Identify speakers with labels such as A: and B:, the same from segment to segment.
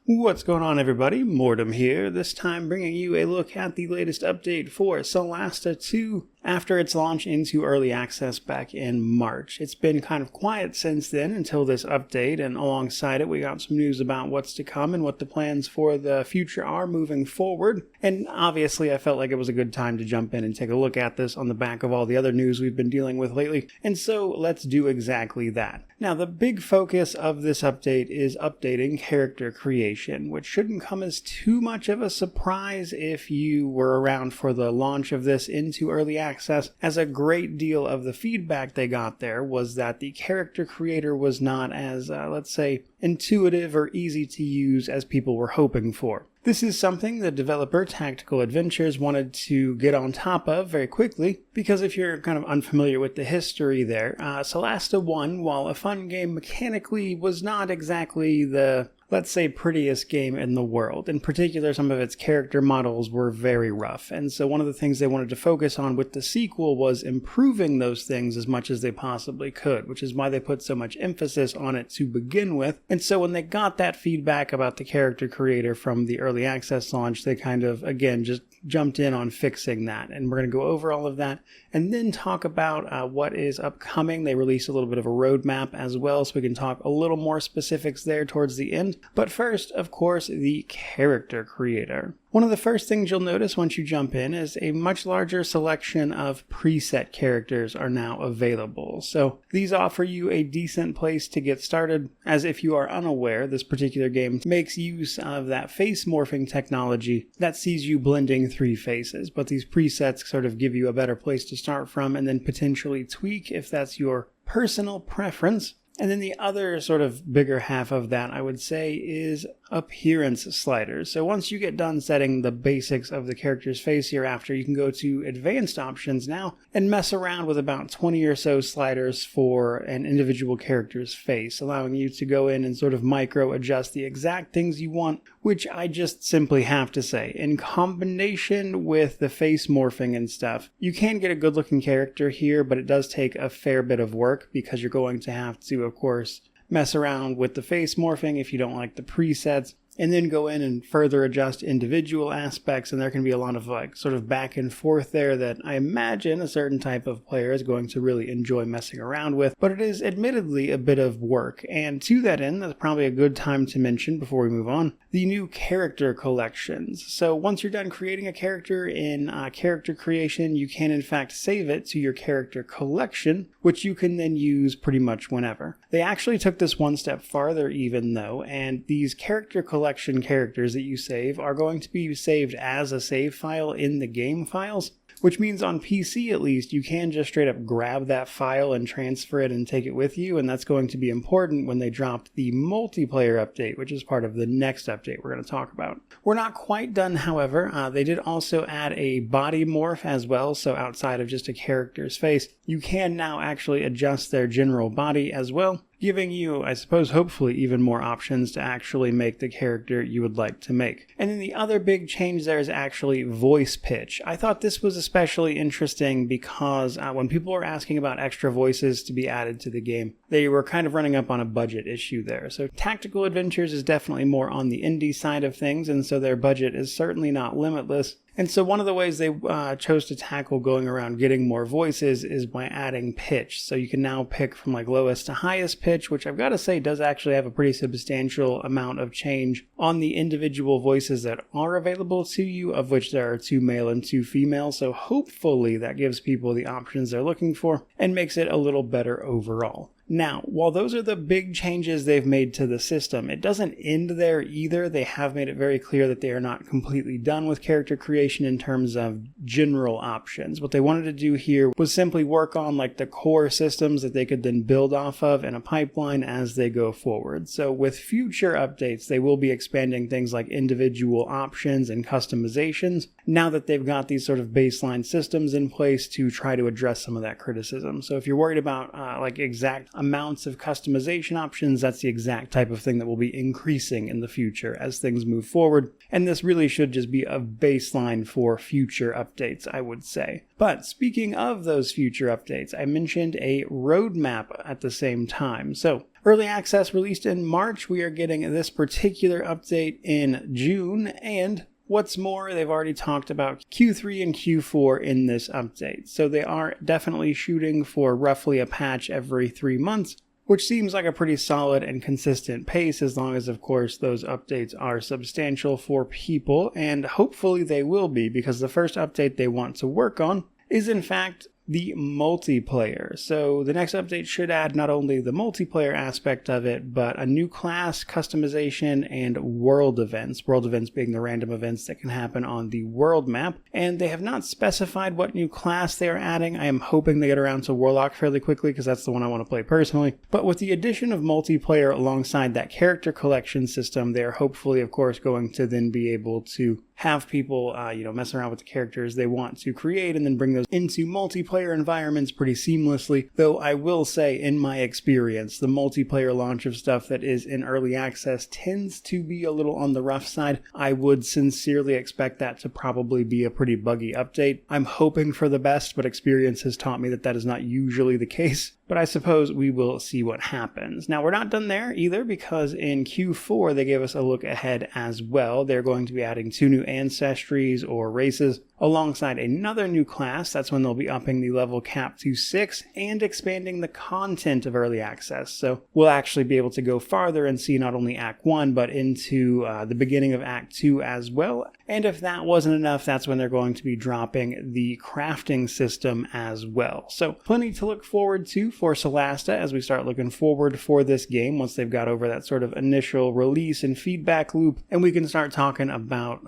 A: What's going on, everybody? Mortem here, this time bringing you a look at the latest update for Solasta 2 after its launch into early access back in March. It's been kind of quiet since then until this update, and alongside it we got some news about what's to come and what the plans for the future are moving forward. And obviously I felt like it was a good time to jump in and take a look at this on the back of all the other news we've been dealing with lately, and so let's do exactly that. Now, the big focus of this update is updating character creation, which shouldn't come as too much of a surprise if you were around for the launch of this into early access, as a great deal of the feedback they got there was that the character creator was not as, let's say, intuitive or easy to use as people were hoping for. This is something the developer Tactical Adventures wanted to get on top of very quickly, because if you're kind of unfamiliar with the history there, Solasta 1, while a fun game mechanically, was not exactly the, let's say, prettiest game in the world. In particular, some of its character models were very rough, and so one of the things they wanted to focus on with the sequel was improving those things as much as they possibly could, which is why they put so much emphasis on it to begin with. And so when they got that feedback about the character creator from the early access launch, they kind of, again, just jumped in on fixing that. And we're going to go over all of that and then talk about what is upcoming. They released a little bit of a roadmap as well, so we can talk a little more specifics there towards the end. But first, of course, the character creator. One of the first things you'll notice once you jump in is a much larger selection of preset characters are now available. So these offer you a decent place to get started, as if you are unaware, this particular game makes use of that face morphing technology that sees you blending three faces. But these presets sort of give you a better place to start from and then potentially tweak if that's your personal preference. And then the other sort of bigger half of that, I would say, is appearance sliders. So once you get done setting the basics of the character's face hereafter, you can go to advanced options now and mess around with about 20 or so sliders for an individual character's face, allowing you to go in and sort of micro adjust the exact things you want, which I just simply have to say, in combination with the face morphing and stuff, you can get a good looking character here, but it does take a fair bit of work because you're going to have to, of course, mess around with the face morphing if you don't like the presets, and then go in and further adjust individual aspects, and there can be a lot of sort of back and forth there that I imagine a certain type of player is going to really enjoy messing around with, but it is admittedly a bit of work. And to that end, that's probably a good time to mention before we move on, the new character collections. So once you're done creating a character in character creation, you can in fact save it to your character collection, which you can then use pretty much whenever. They actually took this one step farther even though, and these character collection characters that you save are going to be saved as a save file in the game files, which means on PC at least, you can just straight up grab that file and transfer it and take it with you, and that's going to be important when they dropped the multiplayer update, which is part of the next update we're going to talk about. We're not quite done, however. They did also add a body morph as well, so outside of just a character's face, you can now actually adjust their general body as well, giving you, I suppose, hopefully even more options to actually make the character you would like to make. And then the other big change there is actually voice pitch. I thought this was especially interesting because when people were asking about extra voices to be added to the game, they were kind of running up on a budget issue there. So Tactical Adventures is definitely more on the indie side of things, and so their budget is certainly not limitless. And so one of the ways they chose to tackle going around getting more voices is by adding pitch. So you can now pick from lowest to highest pitch, which I've got to say does actually have a pretty substantial amount of change on the individual voices that are available to you, of which there are 2 male and 2 female. So hopefully that gives people the options they're looking for and makes it a little better overall. Now, while those are the big changes they've made to the system, it doesn't end there either. They have made it very clear that they are not completely done with character creation in terms of general options. What they wanted to do here was simply work on the core systems that they could then build off of in a pipeline as they go forward. So with future updates, they will be expanding things like individual options and customizations now that they've got these sort of baseline systems in place to try to address some of that criticism. So if you're worried about exact amounts of customization options, that's the exact type of thing that will be increasing in the future as things move forward. And this really should just be a baseline for future updates, I would say. But speaking of those future updates, I mentioned a roadmap at the same time. So early access released in March, we are getting this particular update in June, and what's more, they've already talked about Q3 and Q4 in this update. So they are definitely shooting for roughly a patch every 3 months, which seems like a pretty solid and consistent pace as long as, of course, those updates are substantial for people, and hopefully they will be, because the first update they want to work on is, in fact, the multiplayer. So the next update should add not only the multiplayer aspect of it, but a new class, customization, and world events. World events being the random events that can happen on the world map. And they have not specified what new class they are adding. I am hoping they get around to Warlock fairly quickly, because that's the one I want to play personally. But with the addition of multiplayer alongside that character collection system, they are hopefully, of course, going to then be able to have people, mess around with the characters they want to create and then bring those into multiplayer environments pretty seamlessly. Though I will say, in my experience, the multiplayer launch of stuff that is in early access tends to be a little on the rough side. I would sincerely expect that to probably be a pretty buggy update. I'm hoping for the best, but experience has taught me that that is not usually the case. But I suppose we will see what happens. Now, we're not done there either, because in Q4 they gave us a look ahead as well. They're going to be adding 2 new ancestries or races alongside another new class. That's when they'll be upping the level cap to 6 and expanding the content of early access. So we'll actually be able to go farther and see not only Act 1 but into the beginning of Act 2 as well. And if that wasn't enough, that's when they're going to be dropping the crafting system as well. So plenty to look forward to for Solasta as we start looking forward for this game once they've got over that sort of initial release and feedback loop, and we can start talking about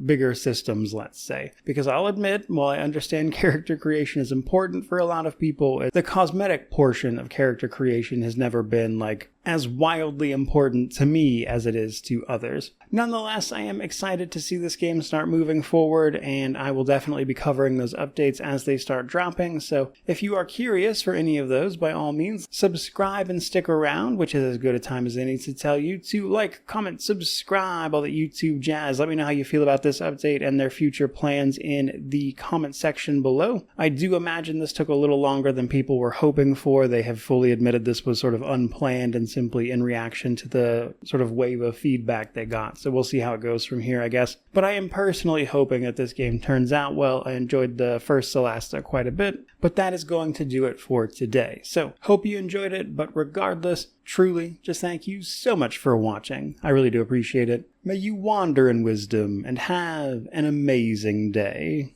A: bigger systems, let's say. Because I'll admit, while I understand character creation is important for a lot of people, the cosmetic portion of character creation has never been as wildly important to me as it is to others. Nonetheless, I am excited to see this game start moving forward, and I will definitely be covering those updates as they start dropping. So if you are curious for any of those, by all means, subscribe and stick around, which is as good a time as any to tell you to like, comment, subscribe, all that YouTube jazz. Let me know how you feel about this update and their future plans in the comment section below. I do imagine this took a little longer than people were hoping for. They have fully admitted this was sort of unplanned and simply in reaction to the sort of wave of feedback they got. So we'll see how it goes from here, I guess. But I am personally hoping that this game turns out well. I enjoyed the first Solasta quite a bit, but that is going to do it for today. So hope you enjoyed it, but regardless, truly, just thank you so much for watching. I really do appreciate it. May you wander in wisdom and have an amazing day.